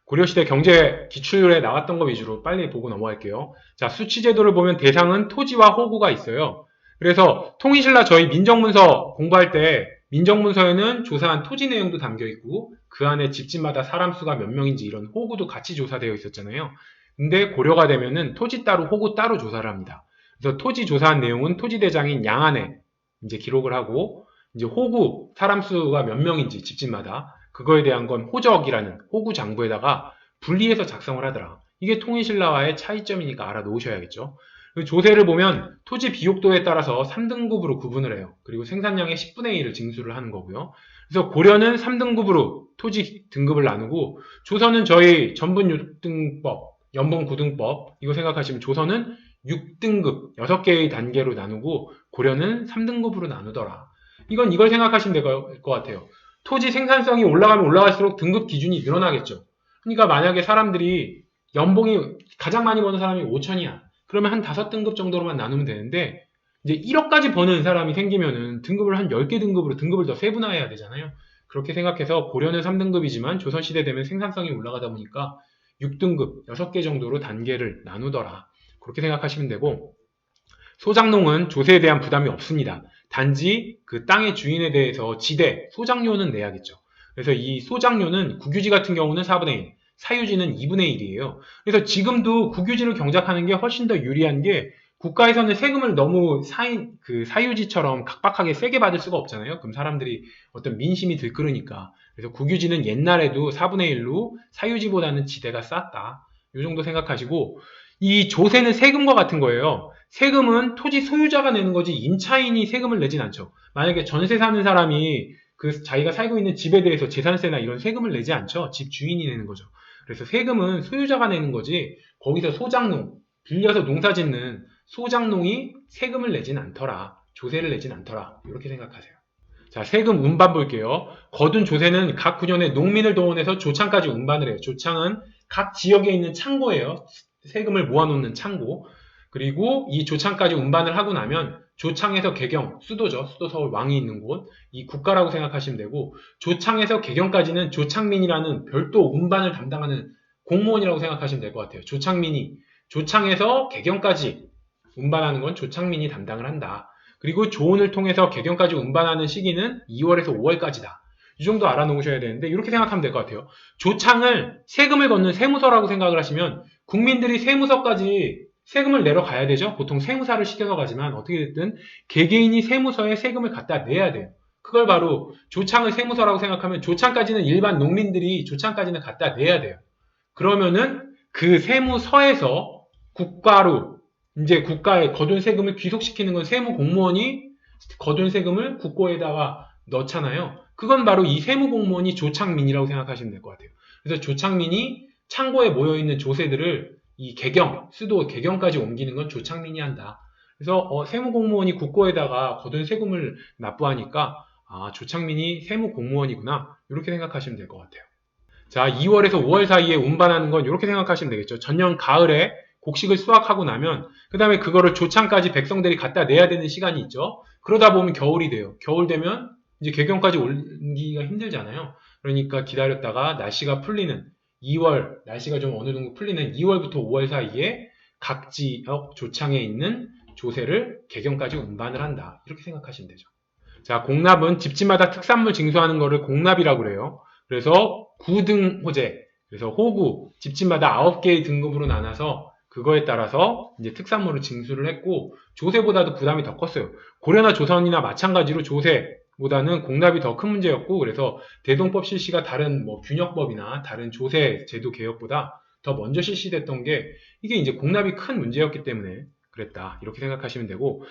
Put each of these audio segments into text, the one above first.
고려시대 경제 기출에 나왔던 거 위주로 빨리 보고 넘어갈게요. 자, 수치제도를 보면 대상은 토지와 호구가 있어요. 그래서 통일신라 저희 민정문서 공부할 때 민정문서에는 조사한 토지 내용도 담겨 있고 그 안에 집집마다 사람 수가 몇 명인지 이런 호구도 같이 조사되어 있었잖아요. 근데 고려가 되면은 토지 따로 호구 따로 조사를 합니다. 그래서 토지 조사한 내용은 토지대장인 양안에 이제 기록을 하고 이제 호구 사람 수가 몇 명인지 집집마다 그거에 대한 건 호적이라는 호구 장부에다가 분리해서 작성을 하더라. 이게 통일신라와의 차이점이니까 알아놓으셔야겠죠. 조세를 보면 토지 비옥도에 따라서 3등급으로 구분을 해요. 그리고 생산량의 10분의 1을 징수를 하는 거고요. 그래서 고려는 3등급으로 토지 등급을 나누고 조선은 저희 전분 6등법, 연봉 9등법 이거 생각하시면 조선은 6등급 6개의 단계로 나누고 고려는 3등급으로 나누더라. 이걸 생각하시면 될 것 같아요. 토지 생산성이 올라가면 올라갈수록 등급 기준이 늘어나겠죠. 그러니까 만약에 사람들이 연봉이 가장 많이 버는 사람이 5천이야. 그러면 한 5등급 정도로만 나누면 되는데 이제 1억까지 버는 사람이 생기면은 등급을 한 10개 등급으로 등급을 더 세분화해야 되잖아요. 그렇게 생각해서 고려는 3등급이지만 조선시대 되면 생산성이 올라가다 보니까 6등급 6개 정도로 단계를 나누더라. 그렇게 생각하시면 되고 소장농은 조세에 대한 부담이 없습니다. 단지 그 땅의 주인에 대해서 지대, 소장료는 내야겠죠. 그래서 이 소장료는 국유지 같은 경우는 4분의 1, 사유지는 2분의 1이에요. 그래서 지금도 국유지를 경작하는 게 훨씬 더 유리한 게 국가에서는 세금을 너무 사유지처럼 각박하게 세게 받을 수가 없잖아요. 그럼 사람들이 어떤 민심이 들끓으니까. 그래서 국유지는 옛날에도 4분의 1로 사유지보다는 지대가 쌌다. 이 정도 생각하시고 이 조세는 세금과 같은 거예요. 세금은 토지 소유자가 내는 거지 임차인이 세금을 내진 않죠. 만약에 전세 사는 사람이 그 자기가 살고 있는 집에 대해서 재산세나 이런 세금을 내지 않죠. 집 주인이 내는 거죠. 그래서 세금은 소유자가 내는 거지 거기서 소장농, 빌려서 농사 짓는 소장농이 세금을 내진 않더라. 조세를 내진 않더라. 이렇게 생각하세요. 자, 세금 운반 볼게요. 거둔 조세는 각 구년에 농민을 동원해서 조창까지 운반을 해요. 조창은 각 지역에 있는 창고예요. 세금을 모아놓는 창고. 그리고 이 조창까지 운반을 하고 나면 조창에서 개경, 수도죠. 수도 서울 왕이 있는 곳. 이 국가라고 생각하시면 되고 조창에서 개경까지는 조창민이라는 별도 운반을 담당하는 공무원이라고 생각하시면 될 것 같아요. 조창민이 조창에서 개경까지 운반하는 건 조창민이 담당을 한다. 그리고 조언을 통해서 개경까지 운반하는 시기는 2월에서 5월까지다. 이 정도 알아놓으셔야 되는데 이렇게 생각하면 될 것 같아요. 조창을 세금을 걷는 세무서라고 생각을 하시면 국민들이 세무서까지 세금을 내러 가야 되죠. 보통 세무사를 시켜서 가지만 어떻게 됐든 개개인이 세무서에 세금을 갖다 내야 돼요. 그걸 바로 조창을 세무서라고 생각하면 조창까지는 일반 농민들이 조창까지는 갖다 내야 돼요. 그러면은 그 세무서에서 국가로 이제 국가에 거둔 세금을 귀속시키는 건 세무 공무원이 거둔 세금을 국고에다가 넣잖아요. 그건 바로 이 세무 공무원이 조창민이라고 생각하시면 될 것 같아요. 그래서 조창민이 창고에 모여있는 조세들을 이 개경, 수도 개경까지 옮기는 건 조창민이 한다. 그래서 세무 공무원이 국고에다가 거둔 세금을 납부하니까 조창민이 세무 공무원이구나. 이렇게 생각하시면 될 것 같아요. 자, 2월에서 5월 사이에 운반하는 건 이렇게 생각하시면 되겠죠. 전년 가을에 곡식을 수확하고 나면 그 다음에 그거를 조창까지 백성들이 갖다 내야 되는 시간이 있죠. 그러다 보면 겨울이 돼요. 겨울 되면 이제 개경까지 옮기기가 힘들잖아요. 그러니까 기다렸다가 날씨가 풀리는 2월, 날씨가 좀 어느 정도 풀리는 2월부터 5월 사이에 각 지역 조창에 있는 조세를 개경까지 운반을 한다. 이렇게 생각하시면 되죠. 자, 공납은 집집마다 특산물 징수하는 거를 공납이라고 그래요. 그래서 9등 호재, 그래서 호구, 집집마다 9개의 등급으로 나눠서 그거에 따라서 이제 특산물을 징수를 했고 조세보다도 부담이 더 컸어요. 고려나 조선이나 마찬가지로 조세보다는 공납이 더 큰 문제였고 그래서 대동법 실시가 다른 균역법이나 다른 조세 제도 개혁보다 더 먼저 실시됐던 게 이게 이제 공납이 큰 문제였기 때문에 그랬다. 이렇게 생각하시면 되고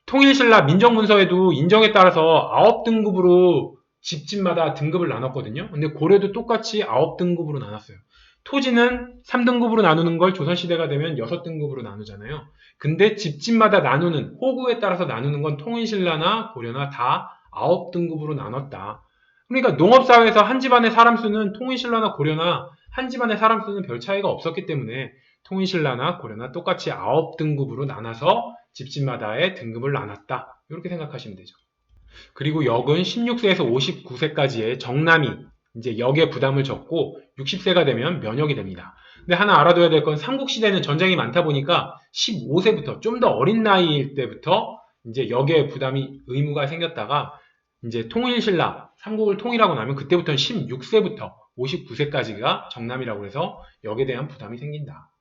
통일신라 민정문서에도 인정에 따라서 9등급으로 집집마다 등급을 나눴거든요. 근데 고려도 똑같이 9등급으로 나눴어요. 토지는 3등급으로 나누는 걸 조선시대가 되면 6등급으로 나누잖아요. 근데 집집마다 나누는, 호구에 따라서 나누는 건 통일신라나 고려나 다 9등급으로 나눴다. 그러니까 농업사회에서 한 집안의 사람 수는 통일신라나 고려나 한 집안의 사람 수는 별 차이가 없었기 때문에 통일신라나 고려나 똑같이 9등급으로 나눠서 집집마다의 등급을 나눴다. 이렇게 생각하시면 되죠. 그리고 역은 16세에서 59세까지의 정남이 이제 역의 부담을 졌고 60세가 되면 면역이 됩니다. 근데 하나 알아둬야 될 건 삼국시대는 전쟁이 많다 보니까 15세부터 좀 더 어린 나이일 때부터 이제 역의 부담이 의무가 생겼다가 이제 통일신라 삼국을 통일하고 나면 그때부터는 16세부터 59세까지가 정남이라고 해서 역에 대한 부담이 생긴다.